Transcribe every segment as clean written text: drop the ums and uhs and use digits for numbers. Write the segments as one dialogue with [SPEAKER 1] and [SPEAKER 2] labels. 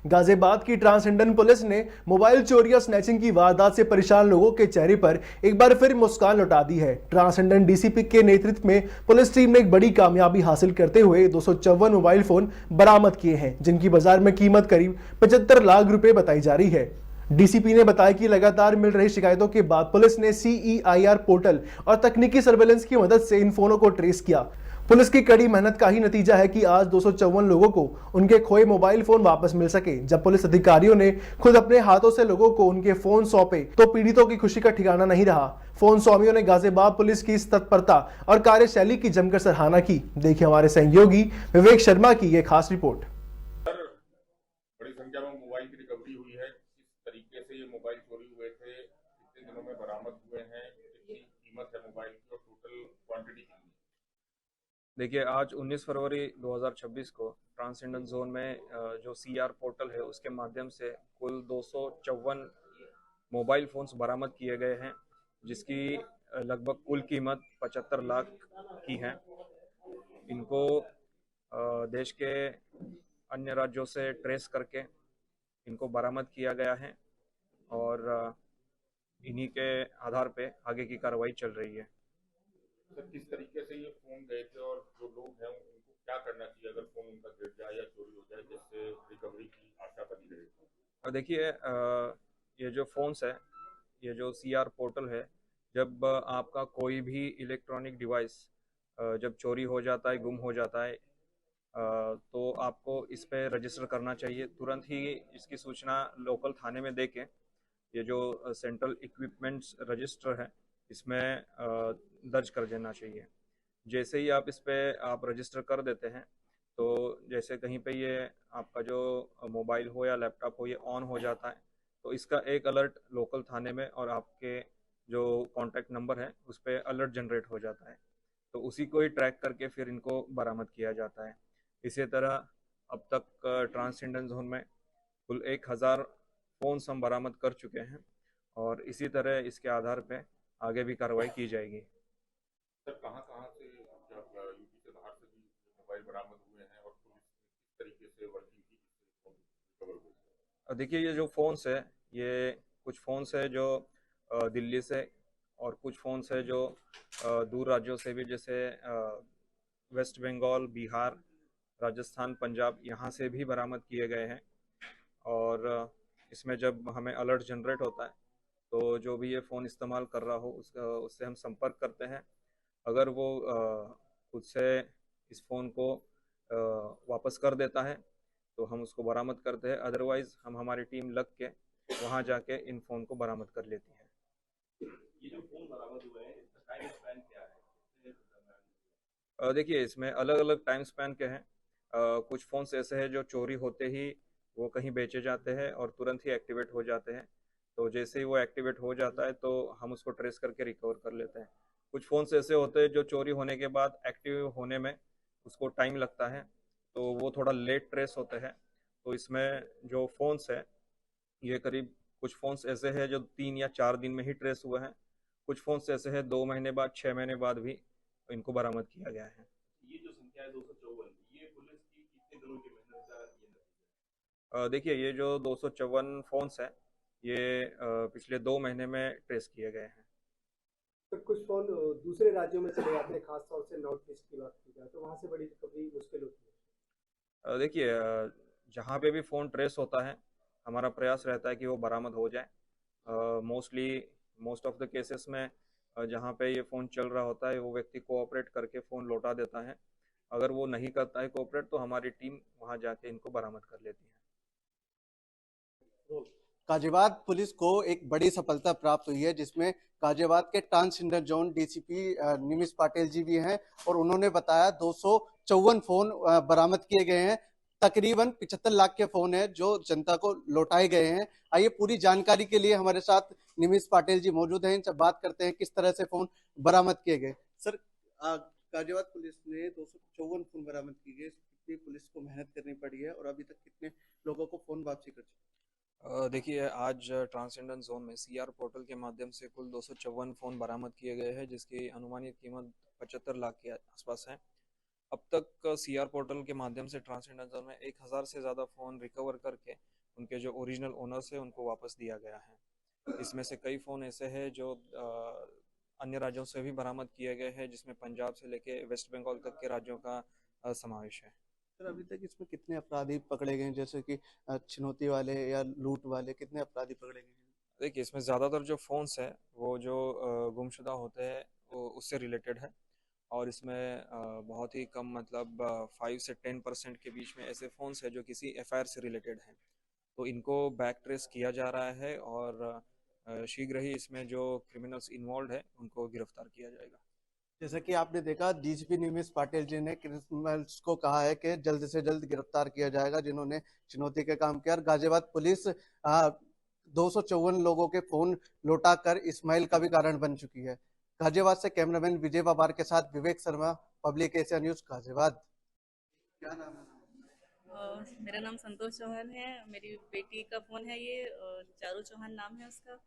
[SPEAKER 1] गाजियाबाद की transgender police ने mobile चोरी और स्नैचिंग की वारदात से परेशान लोगों के चेहरे पर एक बार फिर मुस्कान लौटा दी है। ट्रांसजेंडर डीसीपी के नेतृत्व में पुलिस टीम ने एक बड़ी कामयाबी हासिल करते हुए 254 मोबाइल फोन बरामद किए हैं, जिनकी बाजार में कीमत करीब 75 लाख रुपए बताई जा रही है। डीसीपी ने बताया कि लगातार मिल रही शिकायतों के बाद पुलिस ने CEIR पोर्टल और तकनीकी सर्वेलेंस की मदद से इन फोनों को ट्रेस किया। पुलिस की कड़ी मेहनत का ही नतीजा है कि आज 254 लोगों को उनके खोए मोबाइल फोन वापस मिल सके। जब पुलिस अधिकारियों ने खुद अपने हाथों से लोगों को उनके फोन सौंपे तो पीड़ितों की खुशी का ठिकाना नहीं रहा। फोन स्वामियों ने गाजियाबाद पुलिस की इस तत्परता और कार्यशैली की जमकर सराहना की। देखिए हमारे सहयोगी विवेक शर्मा की यह खास रिपोर्ट।
[SPEAKER 2] बड़ी संख्या में मोबाइल की रिकवरी हुई है। किस तरीके से ये मोबाइल चोरी हुए थे, कितने दिनों में बरामद हुए हैं, कितनी कीमत है मोबाइल की और टोटल क्वांटिटी कितनी?
[SPEAKER 3] देखिए, आज 19 फरवरी 2026 को ट्रांसजेंडर जोन में जो CR पोर्टल है उसके माध्यम से कुल 254 मोबाइल फ़ोन्स बरामद किए गए हैं, जिसकी लगभग कुल कीमत 75 लाख की है। इनको देश के अन्य राज्यों से ट्रेस करके इनको बरामद किया गया है और इन्हीं के आधार पे आगे की कार्रवाई चल रही है।
[SPEAKER 2] सर, किस तरीके से ये फोन गए थे और जो लोग हैं उनको क्या करना चाहिए अगर फोन उनका गिर जाए या चोरी हो जाए, जिससे रिकवरी की आशा बनी रहे?
[SPEAKER 3] और देखिए, ये जो फ़ोन्स है, ये जो CR पोर्टल है, जब आपका कोई भी इलेक्ट्रॉनिक डिवाइस जब चोरी हो जाता है, गुम हो जाता है, तो आपको इस पे रजिस्टर करना चाहिए। तुरंत ही इसकी सूचना लोकल थाने में दे के ये जो सेंट्रल इक्विपमेंट्स रजिस्टर है इसमें दर्ज कर देना चाहिए। जैसे ही आप इस पे आप रजिस्टर कर देते हैं तो जैसे कहीं पे ये आपका जो मोबाइल हो या लैपटॉप हो ये ऑन हो जाता है तो इसका एक अलर्ट लोकल थाने में और आपके जो कॉन्टैक्ट नंबर है उस पर अलर्ट जनरेट हो जाता है, तो उसी को ही ट्रैक करके फिर इनको बरामद किया जाता है। इसी तरह अब तक ट्रांसजेंडर जोन में कुल 1000 फ़ोन्स हम बरामद कर चुके हैं और इसी तरह इसके आधार पे आगे भी कार्रवाई की जाएगी।
[SPEAKER 2] सर, कहाँ से यूपी से बाहर से भी मोबाइल बरामद हुए हैं और पुलिस किस तरीके से वर्किंग की रिकवर हुए?
[SPEAKER 3] देखिए, ये जो फ़ोन्स है, ये कुछ फ़ोन्स है जो दिल्ली से और कुछ फ़ोन्स है जो दूर राज्यों से भी, जैसे वेस्ट बंगाल, बिहार, राजस्थान, पंजाब, यहाँ से भी बरामद किए गए हैं। और इसमें जब हमें अलर्ट जनरेट होता है तो जो भी ये फ़ोन इस्तेमाल कर रहा हो उससे हम संपर्क करते हैं। अगर वो खुद से इस फ़ोन को वापस कर देता है तो हम उसको बरामद करते हैं, अदरवाइज़ हम हमारी टीम लग के वहाँ जाके इन फ़ोन को बरामद कर लेती है।
[SPEAKER 4] ये जो फ़ोन बरामद हुए हैं, इसका टाइम स्पैन क्या है?
[SPEAKER 3] देखिए, इसमें अलग अलग टाइम स्पैन के हैं। कुछ फ़ोन्स ऐसे हैं जो चोरी होते ही वो कहीं बेचे जाते हैं और तुरंत ही एक्टिवेट हो जाते हैं, तो जैसे ही वो एक्टिवेट हो जाता है तो हम उसको ट्रेस करके रिकवर कर लेते हैं। कुछ फ़ोन्स ऐसे होते हैं जो चोरी होने के बाद एक्टिव होने में उसको टाइम लगता है, तो वो थोड़ा लेट ट्रेस होते हैं। तो इसमें जो फ़ोन्स है ये करीब, कुछ फ़ोन्स ऐसे हैं जो 3 या 4 दिन में ही ट्रेस हुए हैं, कुछ फ़ोन्स ऐसे हैं 2 महीने बाद, 6 महीने बाद भी इनको बरामद किया गया है।
[SPEAKER 4] ये जो संख्या है 254, ये पुलिस की कितने दिनों की मेहनत का ये नतीजा है?
[SPEAKER 3] देखिए, ये जो 254 फ़ोन्स हैं ये पिछले 2 महीने में ट्रेस किए गए हैं।
[SPEAKER 5] तो कुछ फ़ोन दूसरे राज्यों में चले जाते हैं, खास तौर से नॉर्थ ईस्ट की बात की जाए तो वहाँ से बड़ी रिकवरी मुश्किल होती है।
[SPEAKER 3] देखिए, जहाँ पे भी फ़ोन ट्रेस होता है हमारा प्रयास रहता है कि वो बरामद हो जाए। मोस्ट ऑफ द केसेस में जहाँ पे ये फ़ोन चल रहा होता है वो व्यक्ति कोऑपरेट करके फ़ोन लौटा देता है। अगर वो नहीं करता है कोऑपरेट तो हमारी टीम वहाँ जाके इनको बरामद कर लेती है।
[SPEAKER 6] गाजियाबाद पुलिस को एक बड़ी सफलता प्राप्त हुई है, जिसमें गाजियाबाद के ट्रांसजेंडर जोन डीसीपी निमिष पाटिल जी भी हैं और उन्होंने बताया 254 फोन बरामद किए गए हैं। तकरीबन 75 लाख के फोन है जो जनता को लौटाए गए हैं। आइए पूरी जानकारी के लिए हमारे साथ निमिष पाटिल जी मौजूद हैं, इनसे बात करते हैं किस तरह से फोन बरामद किए गए। सर, गाजियाबाद पुलिस ने 254 फोन बरामद किए गए, कितनी पुलिस को मेहनत करनी पड़ी है और अभी तक कितने लोगों को फोन वापसी कर चुके?
[SPEAKER 3] देखिए, आज ट्रांसजेंडर जोन में CR पोर्टल के माध्यम से कुल 254 फ़ोन बरामद किए गए हैं, जिसकी अनुमानित कीमत 75 लाख के आसपास है। अब तक CR पोर्टल के माध्यम से ट्रांसजेंडर जोन में 1000 से ज़्यादा फ़ोन रिकवर करके उनके जो ओरिजिनल ओनर्स है उनको वापस दिया गया है। इसमें से कई फ़ोन ऐसे हैं जो अन्य राज्यों से भी बरामद किए गए हैं, जिसमें पंजाब से लेके वेस्ट बंगाल तक के राज्यों का समावेश है।
[SPEAKER 6] सर अभी तक इसमें कितने अपराधी पकड़े गए हैं, जैसे कि छिनौती वाले या लूट वाले, कितने अपराधी पकड़े गए हैं?
[SPEAKER 3] देखिए, इसमें ज़्यादातर जो फ़ोन्स हैं वो जो गुमशुदा होते हैं वो उससे रिलेटेड है, और इसमें बहुत ही कम मतलब 5 से 10% के बीच में ऐसे फ़ोन्स हैं जो किसी एफआईआर से रिलेटेड हैं। तो इनको बैक ट्रेस किया जा रहा है और शीघ्र ही इसमें जो क्रिमिनल्स इन्वॉल्व है उनको गिरफ्तार किया जाएगा।
[SPEAKER 6] जैसा कि आपने देखा, डीसीपी निमिष पाटिल जी ने क्रिमिनल्स को कहा है कि जल्द से जल्द गिरफ्तार किया जाएगा जिन्होंने चुनौती के काम किया। और गाजियाबाद पुलिस 254 लोगों के फोन लौटाकर इस्माइल का भी कारण बन चुकी है। गाजियाबाद से कैमरामैन विजय बाबर के साथ Vivek Sharma, public Asia news, Ghaziabad. क्या नाम है?
[SPEAKER 7] मेरा नाम संतोष चौहान है। मेरी बेटी का फ़ोन है ये, चारू चौहान नाम है उसका,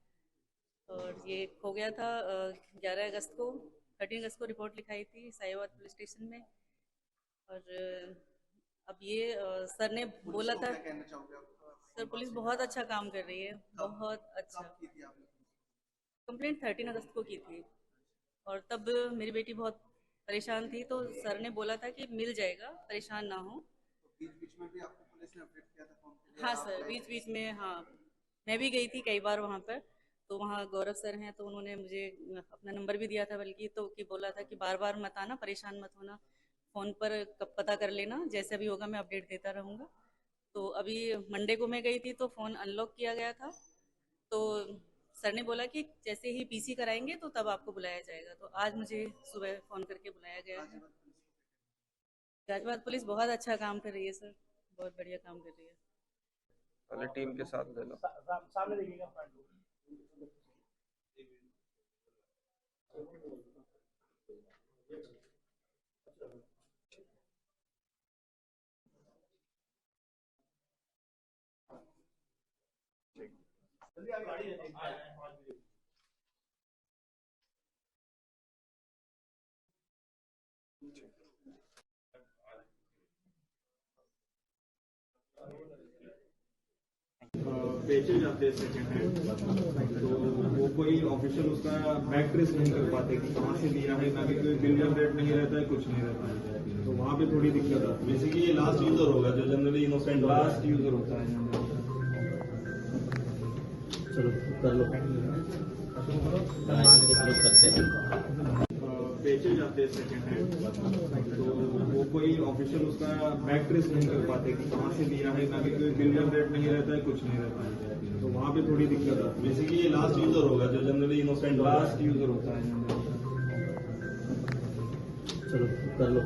[SPEAKER 7] और ये खो गया था 13 अगस्त को रिपोर्ट लिखाई थी साहिबाबाद पुलिस स्टेशन में। और अब ये सर ने बोला था। सर पुलिस बहुत अच्छा काम कर रही है, बहुत अच्छा। कंप्लेंट 13 अगस्त को की थी, और तब मेरी बेटी बहुत परेशान थी, तो सर ने बोला था कि मिल जाएगा, परेशान ना हो।
[SPEAKER 6] बीच में भी आपको पुलिस ने अपडेट किया था फोन के लिए?
[SPEAKER 7] हाँ सर, बीच में, हाँ मैं भी गई थी कई बार वहाँ पर, तो वहाँ गौरव सर हैं, तो उन्होंने मुझे अपना नंबर भी दिया था, बल्कि तो कि बोला था कि बार बार मत आना, परेशान मत होना, फ़ोन पर कब पता कर लेना, जैसा भी होगा मैं अपडेट देता रहूँगा। तो अभी मंडे को मैं गई थी तो फ़ोन अनलॉक किया गया था, तो सर ने बोला कि जैसे ही पीसी कराएंगे तो तब आपको बुलाया जाएगा। तो आज मुझे सुबह फ़ोन करके बुलाया गया है। गाजियाबाद पुलिस बहुत अच्छा काम कर रही है सर, बहुत बढ़िया काम कर रही है।
[SPEAKER 3] पहले टीम के साथ ले लो।
[SPEAKER 5] सामने देखिएगा।
[SPEAKER 8] बेचे जाते हैं सेकेंड हैंड, तो वो कोई ऑफिशियल उसका बैक ट्रेस नहीं कर पाते कि कहाँ से लिया है, ना कि कोई बिल जनरेट नहीं रहता है, कुछ नहीं रहता है, तो वहाँ पे थोड़ी दिक्कत आती है।
[SPEAKER 4] बेसिकली ये लास्ट यूजर होगा जो जनरली इनोसेंट
[SPEAKER 8] लास्ट यूजर होता है।
[SPEAKER 4] चलो कर लो।
[SPEAKER 8] बेचे जाते हैं सेकेंड हैंड, तो वो कोई ऑफिशियल उसका बैक ट्रेस नहीं कर पाते कि कहाँ से लिया है, ना कि कोई बिल जनरेट नहीं रहता है, कुछ नहीं रहता है, तो वहाँ पे थोड़ी दिक्कत आती है।
[SPEAKER 4] बेसिकली ये लास्ट यूजर होगा जो जनरली इनोसेंट
[SPEAKER 8] लास्ट यूजर होता है।
[SPEAKER 4] चलो कर लो।